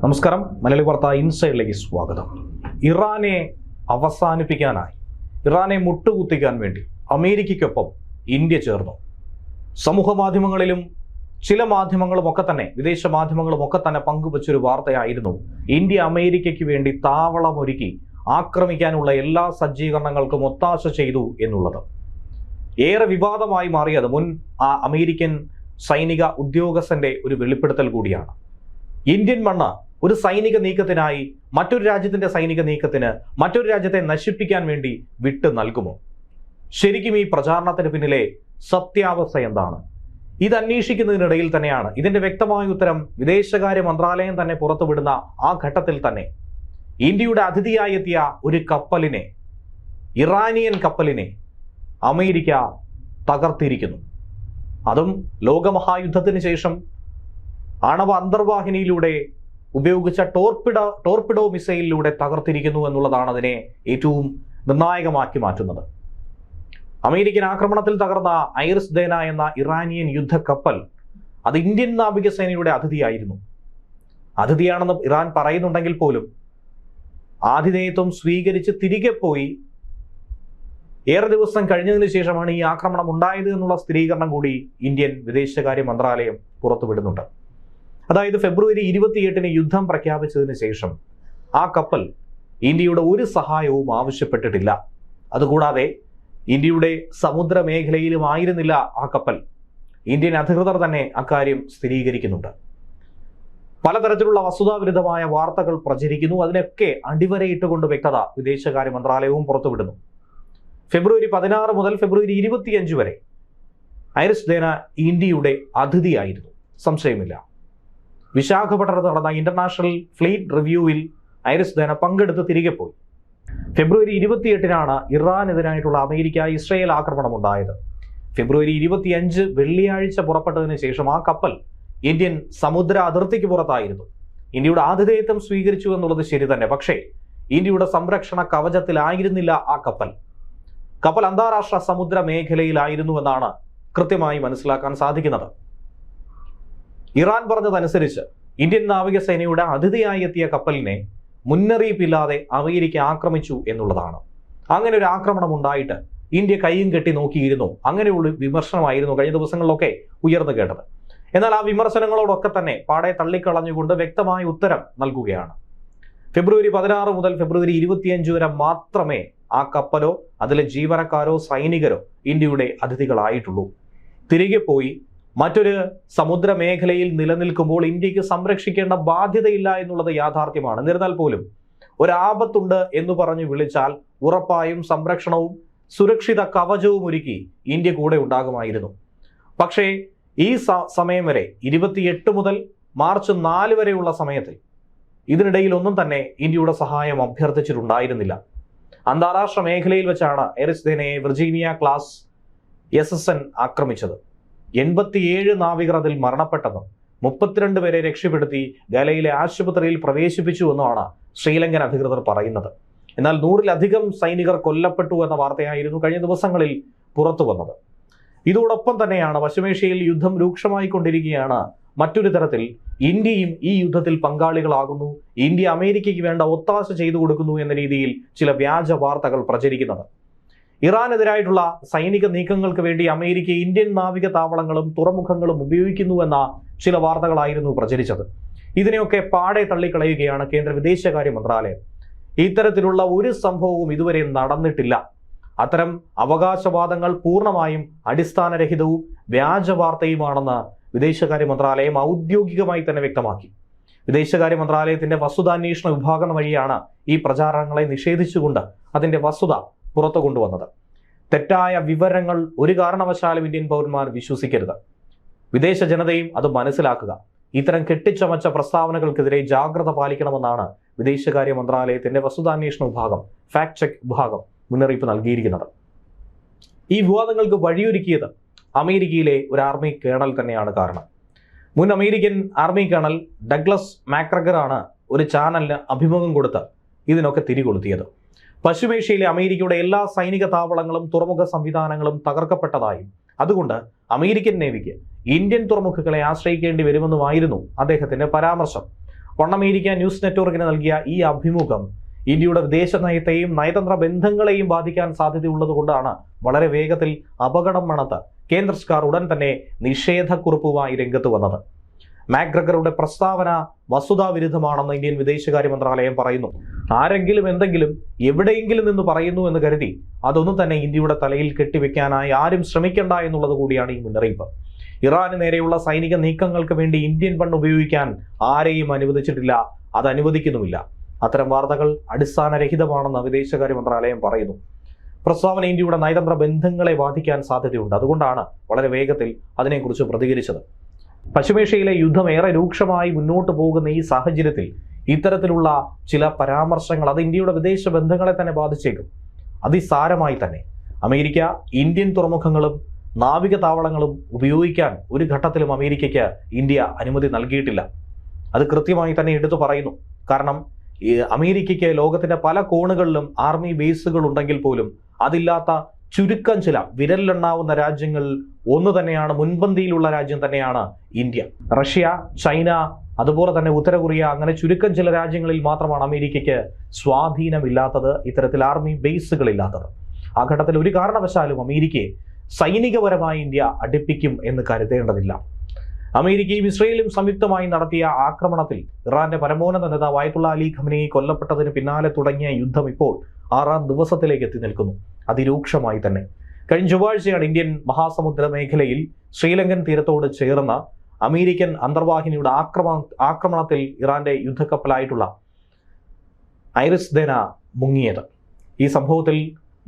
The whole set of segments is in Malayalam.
നമസ്കാരം. മലയാളി വാർത്ത ഇൻസൈഡിലേക്ക് സ്വാഗതം. ഇറാനെ അവസാനിപ്പിക്കാനായി, ഇറാനെ മുട്ടുകുത്തിക്കാൻ വേണ്ടി അമേരിക്കയ്ക്കൊപ്പം ഇന്ത്യ ചേർന്നു. സമൂഹ മാധ്യമങ്ങളിലും ചില മാധ്യമങ്ങളുമൊക്കെ തന്നെ, വിദേശ മാധ്യമങ്ങളുമൊക്കെ തന്നെ പങ്കുവച്ചൊരു വാർത്തയായിരുന്നു ഇന്ത്യ അമേരിക്കയ്ക്ക് വേണ്ടി താവളമൊരുക്കി ആക്രമിക്കാനുള്ള എല്ലാ സജ്ജീകരണങ്ങൾക്കും ഒത്താശ ചെയ്തു എന്നുള്ളത്. ഏറെ വിവാദമായി മാറിയത് മുൻ അമേരിക്കൻ സൈനിക ഉദ്യോഗസ്ഥന്റെ ഒരു വെളിപ്പെടുത്തൽ കൂടിയാണ്. ഇന്ത്യൻ മണ്ണ് ഒരു സൈനിക നീക്കത്തിനായി മറ്റൊരു രാജ്യത്തിന്റെ സൈനിക നീക്കത്തിന് മറ്റൊരു രാജ്യത്തെ നശിപ്പിക്കാൻ വേണ്ടി വിട്ടു നൽകുമോ? ശരിക്കും ഈ പ്രചാരണത്തിന് പിന്നിലെ സത്യാവസ്ഥ എന്താണ്? ഇത് അന്വേഷിക്കുന്നതിനിടയിൽ തന്നെയാണ് ഇതിന്റെ വ്യക്തമായ ഉത്തരം വിദേശകാര്യ മന്ത്രാലയം തന്നെ പുറത്തുവിടുന്ന ആ ഘട്ടത്തിൽ തന്നെ ഇന്ത്യയുടെ അതിഥിയായി എത്തിയ ഒരു കപ്പലിനെ, ഇറാനിയൻ കപ്പലിനെ അമേരിക്ക തകർത്തിരിക്കുന്നു. അതും ലോകമഹായുദ്ധത്തിന് ശേഷം ആണവ അന്തർവാഹിനിയിലൂടെ ഉപയോഗിച്ച ടോർപിഡോ മിസൈലിലൂടെ തകർത്തിരിക്കുന്നു എന്നുള്ളതാണ് അതിനെ ഏറ്റവും നിർണായകമാക്കി മാറ്റുന്നത്. അമേരിക്കൻ ആക്രമണത്തിൽ തകർന്ന ഐറിസ് ദേന എന്ന ഇറാനിയൻ യുദ്ധക്കപ്പൽ അത് ഇന്ത്യൻ നാവികസേനയുടെ അതിഥിയായിരുന്നു. അതിഥിയാണെന്ന് ഇറാൻ പറയുന്നുണ്ടെങ്കിൽ പോലും ആതിഥേയത്വം സ്വീകരിച്ച് തിരികെ പോയി ഏറെ ദിവസം കഴിഞ്ഞതിന് ശേഷമാണ് ഈ ആക്രമണം ഉണ്ടായത് എന്നുള്ള സ്ഥിരീകരണം കൂടി ഇന്ത്യൻ വിദേശകാര്യ മന്ത്രാലയം പുറത്തുവിടുന്നുണ്ട്. അതായത് ഫെബ്രുവരി 28 യുദ്ധം പ്രഖ്യാപിച്ചതിന് ശേഷം ആ കപ്പൽ ഇന്ത്യയുടെ ഒരു സഹായവും ആവശ്യപ്പെട്ടിട്ടില്ല. അതുകൂടാതെ ഇന്ത്യയുടെ സമുദ്ര മേഖലയിലും ആയിരുന്നില്ല ആ കപ്പൽ. ഇന്ത്യൻ അധികൃതർ തന്നെ അക്കാര്യം സ്ഥിരീകരിക്കുന്നുണ്ട്. പലതരത്തിലുള്ള വസ്തുതാവിരുദ്ധമായ വാർത്തകൾ പ്രചരിക്കുന്നു. അതിനൊക്കെ അടിവരയിട്ടുകൊണ്ട് വ്യക്തത വിദേശകാര്യ മന്ത്രാലയവും പുറത്തുവിടുന്നു. ഫെബ്രുവരി 16 മുതൽ ഫെബ്രുവരി 25 വരെ ഐറിസ് ദേന ഇന്ത്യയുടെ അതിഥിയായിരുന്നു, സംശയമില്ല. വിശാഖപട്ടണത്ത് നടന്ന ഇന്റർനാഷണൽ ഫ്ലീറ്റ് റിവ്യൂവിൽ ഐറിസ് ദേന പങ്കെടുത്ത് തിരികെ പോയി. ഫെബ്രുവരി 28 ഇറാനെതിരായിട്ടുള്ള അമേരിക്ക-ഇസ്രയേൽ ആക്രമണം ഉണ്ടായത്. ഫെബ്രുവരി 25 വെള്ളിയാഴ്ച പുറപ്പെട്ടതിന് ശേഷം ആ കപ്പൽ ഇന്ത്യൻ സമുദ്ര അതിർത്തിക്ക് പുറത്തായിരുന്നു. ഇന്ത്യയുടെ ആതിഥേയത്വം സ്വീകരിച്ചു എന്നുള്ളത് ശരി തന്നെ. പക്ഷേ ഇന്ത്യയുടെ സംരക്ഷണ കവചത്തിലായിരുന്നില്ല ആ കപ്പൽ. കപ്പൽ അന്താരാഷ്ട്ര സമുദ്ര മേഖലയിലായിരുന്നു എന്നാണ് കൃത്യമായി മനസ്സിലാക്കാൻ സാധിക്കുന്നത്. ഇറാൻ പറഞ്ഞതനുസരിച്ച് ഇന്ത്യൻ നാവികസേനയുടെ അതിഥിയായി എത്തിയ കപ്പലിനെ മുന്നറിയിപ്പില്ലാതെ അമേരിക്ക ആക്രമിച്ചു എന്നുള്ളതാണ്. അങ്ങനെ ഒരു ആക്രമണം ഉണ്ടായിട്ട് ഇന്ത്യ കൈയും കെട്ടി നോക്കിയിരുന്നു. അങ്ങനെയുള്ള വിമർശനമായിരുന്നു കഴിഞ്ഞ ദിവസങ്ങളിലൊക്കെ ഉയർന്നു കേട്ടത്. എന്നാൽ ആ വിമർശനങ്ങളോടൊക്കെ തന്നെ പാടെ തള്ളിക്കളഞ്ഞുകൊണ്ട് വ്യക്തമായ ഉത്തരം നൽകുകയാണ്. ഫെബ്രുവരി 16 മുതൽ ഫെബ്രുവരി 25 വരെ മാത്രമേ ആ കപ്പലോ അതിലെ ജീവനക്കാരോ സൈനികരോ ഇന്ത്യയുടെ അതിഥികളായിട്ടുള്ളൂ. തിരികെ പോയി മറ്റൊരു സമുദ്ര മേഖലയിൽ നിലനിൽക്കുമ്പോൾ ഇന്ത്യക്ക് സംരക്ഷിക്കേണ്ട ബാധ്യതയില്ല എന്നുള്ളത് യാഥാർത്ഥ്യമാണ്. എന്നിരുന്നാൽ പോലും ഒരാപത്തുണ്ട് എന്ന് പറഞ്ഞു വിളിച്ചാൽ ഉറപ്പായും സംരക്ഷണവും സുരക്ഷിത കവചവും ഒരുക്കി ഇന്ത്യ കൂടെ ഉണ്ടാകുമായിരുന്നു. പക്ഷേ ഈ സമയം വരെ 28 മുതൽ മാർച്ച് 4 വരെയുള്ള സമയത്തിൽ ഇതിനിടയിൽ ഒന്നും തന്നെ ഇന്ത്യയുടെ സഹായം അഭ്യർത്ഥിച്ചിട്ടുണ്ടായിരുന്നില്ല. അന്താരാഷ്ട്ര മേഖലയിൽ വെച്ചാണ് ഐറിസ് ദേനയെ വിർജീനിയ ക്ലാസ് SSN ആക്രമിച്ചത്. 87 നാവികർ അതിൽ മരണപ്പെട്ടെന്നും 32 പേരെ രക്ഷപ്പെടുത്തി ഗലയിലെ ആശുപത്രിയിൽ പ്രവേശിപ്പിച്ചുവെന്നുമാണ് ശ്രീലങ്കൻ അധികൃതർ പറയുന്നത്. എന്നാൽ 100-ലധികം സൈനികർ കൊല്ലപ്പെട്ടു എന്ന വാർത്തയായിരുന്നു കഴിഞ്ഞ ദിവസങ്ങളിൽ പുറത്തു വന്നത്. ഇതോടൊപ്പം തന്നെയാണ് പശ്ചിമേഷ്യയിൽ യുദ്ധം രൂക്ഷമായിക്കൊണ്ടിരിക്കുകയാണ്. മറ്റൊരു തരത്തിൽ ഇന്ത്യയും ഈ യുദ്ധത്തിൽ പങ്കാളികളാകുന്നു, ഇന്ത്യ അമേരിക്കയ്ക്ക് വേണ്ട ഒത്താശ ചെയ്തു കൊടുക്കുന്നു എന്ന രീതിയിൽ ചില വ്യാജ വാർത്തകൾ പ്രചരിക്കുന്നത്. ഇറാനെതിരായിട്ടുള്ള സൈനിക നീക്കങ്ങൾക്ക് വേണ്ടി അമേരിക്ക ഇന്ത്യൻ നാവിക താവളങ്ങളും തുറമുഖങ്ങളും ഉപയോഗിക്കുന്നുവെന്ന ചില വാർത്തകളായിരുന്നു പ്രചരിച്ചത്. ഇതിനെയൊക്കെ പാടെ തള്ളിക്കളയുകയാണ് കേന്ദ്ര വിദേശകാര്യ മന്ത്രാലയം. ഇത്തരത്തിലുള്ള ഒരു സംഭവവും ഇതുവരെ നടന്നിട്ടില്ല. അത്തരം അവകാശവാദങ്ങൾ പൂർണ്ണമായും അടിസ്ഥാനരഹിതവും വ്യാജ വാർത്തയുമാണെന്ന് വിദേശകാര്യ മന്ത്രാലയം ഔദ്യോഗികമായി തന്നെ വ്യക്തമാക്കി. വിദേശകാര്യ മന്ത്രാലയത്തിന്റെ വസ്തുതാന്വേഷണ വിഭാഗം വഴിയാണ് ഈ പ്രചാരണങ്ങളെ നിഷേധിച്ചുകൊണ്ട് അതിന്റെ വസ്തുത പുറത്തു കൊണ്ടുവന്നത്. തെറ്റായ വിവരങ്ങൾ ഒരു കാരണവശാലും ഇന്ത്യൻ പൗരന്മാർ വിശ്വസിക്കരുത്. വിദേശ ജനതയും അത് മനസ്സിലാക്കുക. ഇത്തരം കെട്ടിച്ചമച്ച പ്രസ്താവനകൾക്കെതിരെ ജാഗ്രത പാലിക്കണമെന്നാണ് വിദേശകാര്യ മന്ത്രാലയത്തിന്റെ വസ്തുതാന്വേഷണ വിഭാഗം, ഫാക്ട് ചെക്ക് വിഭാഗം മുന്നറിയിപ്പ് നൽകിയിരിക്കുന്നത്. ഈ വിവാദങ്ങൾക്ക് വഴിയൊരുക്കിയത് അമേരിക്കയിലെ ഒരു ആർമി കേണൽ തന്നെയാണ് കാരണം. മുൻ അമേരിക്കൻ ആർമി കേണൽ ഡഗ്ലസ് മാക്ഗ്രഗറാണ് ഒരു ചാനലിന് അഭിമുഖം കൊടുത്ത് ഇതിനൊക്കെ തിരികൊളുത്തിയത്. പശ്ചിമേഷ്യയിലെ അമേരിക്കയുടെ എല്ലാ സൈനിക താവളങ്ങളും തുറമുഖ സംവിധാനങ്ങളും തകർക്കപ്പെട്ടതായും അതുകൊണ്ട് അമേരിക്കൻ നേവിക്ക് ഇന്ത്യൻ തുറമുഖങ്ങളെ ആശ്രയിക്കേണ്ടി വരുമെന്നുമായിരുന്നു അദ്ദേഹത്തിന്റെ പരാമർശം. അമേരിക്ക ന്യൂസ് നെറ്റ്വർക്കിന് നൽകിയ ഈ അഭിമുഖം ഇന്ത്യയുടെ വിദേശ നയത്തെയും നയതന്ത്ര ബന്ധങ്ങളെയും ബാധിക്കാൻ സാധ്യതയുള്ളത് കൊണ്ടാണ് വളരെ വേഗത്തിൽ അപകടം മണത്ത് കേന്ദ്ര സർക്കാർ ഉടൻ തന്നെ നിഷേധക്കുറിപ്പുമായി രംഗത്ത് വന്നത്. മാക്ഗ്രഗറുടെ പ്രസ്താവന വസ്തുതാവിരുദ്ധമാണെന്ന് ഇന്ത്യൻ വിദേശകാര്യ മന്ത്രാലയം പറയുന്നു. ആരെങ്കിലും എന്തെങ്കിലും എവിടെയെങ്കിലും നിന്ന് പറയുന്നു എന്ന് കരുതി അതൊന്നും തന്നെ ഇന്ത്യയുടെ തലയിൽ കെട്ടിവെക്കാനായി ആരും ശ്രമിക്കണ്ട എന്നുള്ളത് കൂടിയാണ് ഈ മുന്നറിയിപ്പ്. ഇറാന് നേരെയുള്ള സൈനിക നീക്കങ്ങൾക്ക് വേണ്ടി ഇന്ത്യൻ ഫണ്ട് ഉപയോഗിക്കാൻ ആരെയും അനുവദിച്ചിട്ടില്ല, അത് അനുവദിക്കുന്നുമില്ല. അത്തരം വാർത്തകൾ അടിസ്ഥാനരഹിതമാണെന്ന് വിദേശകാര്യ മന്ത്രാലയം പറയുന്നു. പ്രസ്താവന ഇന്ത്യയുടെ നയതന്ത്ര ബന്ധങ്ങളെ ബാധിക്കാൻ സാധ്യതയുണ്ട്. അതുകൊണ്ടാണ് വളരെ വേഗത്തിൽ അതിനെക്കുറിച്ച് പ്രതികരിച്ചത്. പശ്ചിമേഷ്യയിലെ യുദ്ധം ഏറെ രൂക്ഷമായി മുന്നോട്ട് പോകുന്ന ഈ സാഹചര്യത്തിൽ ഇത്തരത്തിലുള്ള ചില പരാമർശങ്ങൾ അത് ഇന്ത്യയുടെ വിദേശ ബന്ധങ്ങളെ തന്നെ ബാധിച്ചേക്കും. അതിസാരമായി തന്നെ അമേരിക്ക ഇന്ത്യൻ തുറമുഖങ്ങളും നാവിക താവളങ്ങളും ഉപയോഗിക്കാൻ ഒരു ഘട്ടത്തിലും അമേരിക്കയ്ക്ക് ഇന്ത്യ അനുമതി നൽകിയിട്ടില്ല. അത് കൃത്യമായി തന്നെ എടുത്തു പറയുന്നു. കാരണം അമേരിക്കയ്ക്ക് ലോകത്തിന്റെ പല കോണുകളിലും ആർമി ബേസുകൾ ഉണ്ടെങ്കിൽ പോലും അതില്ലാത്ത ചുരുക്കം ചില വിരലിലെണ്ണാവുന്ന രാജ്യങ്ങൾ ഒന്ന് തന്നെയാണ്, മുൻപന്തിയിലുള്ള രാജ്യം തന്നെയാണ് ഇന്ത്യ. റഷ്യ, ചൈന, അതുപോലെ തന്നെ ഉത്തര കൊറിയ, അങ്ങനെ ചുരുക്കം ചില രാജ്യങ്ങളിൽ മാത്രമാണ് അമേരിക്കയ്ക്ക് സ്വാധീനമില്ലാത്തത്, ഇത്തരത്തിൽ ആർമി ബേസുകൾ ഇല്ലാത്തത്. ആ ഘട്ടത്തിൽ ഒരു കാരണവശാലും അമേരിക്കയെ സൈനികപരമായി ഇന്ത്യ അടുപ്പിക്കും എന്ന് കരുതേണ്ടതില്ല. അമേരിക്കയും ഇസ്രയേലും സംയുക്തമായി നടത്തിയ ആക്രമണത്തിൽ ഇറാന്റെ പരമോന്നത നേതാവ് ആയത്തുള്ള അലി ഖമനേയി കൊല്ലപ്പെട്ടതിന് പിന്നാലെ തുടങ്ങിയ യുദ്ധം ഇപ്പോൾ 6ാം ദിവസത്തിലേക്ക് എത്തി നിൽക്കുന്നു. അതിരൂക്ഷമായി തന്നെ കഴിഞ്ഞ ചൊവ്വാഴ്ചയാണ് ഇന്ത്യൻ മഹാസമുദ്ര മേഖലയിൽ ശ്രീലങ്കൻ തീരത്തോട് ചേർന്ന അമേരിക്കൻ അന്തർവാഹിനിയുടെ ആക്രമണത്തിൽ ഇറാന്റെ യുദ്ധക്കപ്പലായിട്ടുള്ള ഐറിസ് ദേന മുങ്ങിയത്. ഈ സംഭവത്തിൽ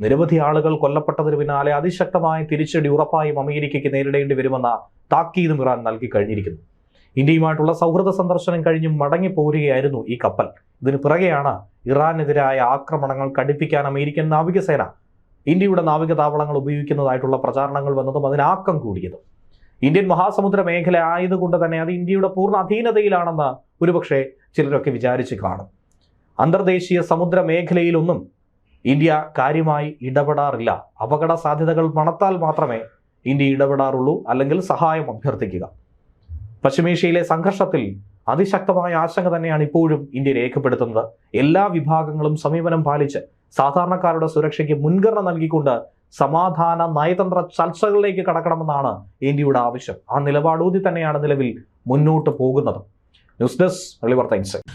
നിരവധി ആളുകൾ കൊല്ലപ്പെട്ടതിന് പിന്നാലെ അതിശക്തമായ തിരിച്ചടി ഉറപ്പായും അമേരിക്കയ്ക്ക് നേരിടേണ്ടി വരുമെന്ന താക്കീതും ഇറാൻ നൽകി കഴിഞ്ഞിരിക്കുന്നു. ഇന്ത്യയുമായിട്ടുള്ള സൗഹൃദ സന്ദർശനം കഴിഞ്ഞ് മടങ്ങി പോരുകയായിരുന്നു ഈ കപ്പൽ. ഇതിന് പിറകെയാണ് ഇറാനെതിരായ ആക്രമണങ്ങൾ കടുപ്പിക്കാൻ അമേരിക്കൻ നാവികസേന ഇന്ത്യയുടെ നാവിക താവളങ്ങൾ ഉപയോഗിക്കുന്നതായിട്ടുള്ള പ്രചാരണങ്ങൾ വന്നതും അതിനാക്കം കൂടിയതും. ഇന്ത്യൻ മഹാസമുദ്ര മേഖല ആയതുകൊണ്ട് തന്നെ അത് ഇന്ത്യയുടെ പൂർണ്ണ അധീനതയിലാണെന്ന് ഒരുപക്ഷെ ചിലരൊക്കെ വിചാരിച്ച് കാണും. അന്തർദേശീയ സമുദ്ര മേഖലയിലൊന്നും ഇന്ത്യ കാര്യമായി ഇടപെടാറില്ല. അപകട സാധ്യതകൾ മണത്താൽ മാത്രമേ ഇന്ത്യ ഇടപെടാറുള്ളൂ, അല്ലെങ്കിൽ സഹായം അഭ്യർത്ഥിക്കുക. പശ്ചിമേഷ്യയിലെ സംഘർഷത്തിൽ അതിശക്തമായ ആശങ്ക തന്നെയാണ് ഇപ്പോഴും ഇന്ത്യ രേഖപ്പെടുത്തുന്നത്. എല്ലാ വിഭാഗങ്ങളും സമീപനം പാലിച്ച് സാധാരണക്കാരുടെ സുരക്ഷയ്ക്ക് മുൻഗണന നൽകിക്കൊണ്ട് സമാധാന നയതന്ത്ര ചർച്ചകളിലേക്ക് കടക്കണമെന്നാണ് ഇന്ത്യയുടെ ആവശ്യം. ആ നിലപാടൂതി തന്നെയാണ് നിലവിൽ മുന്നോട്ട് പോകുന്നത്. ന്യൂസ് ഡെസ്ക് വെള്ളി വാർത്ത ഇൻസൈറ്റ്.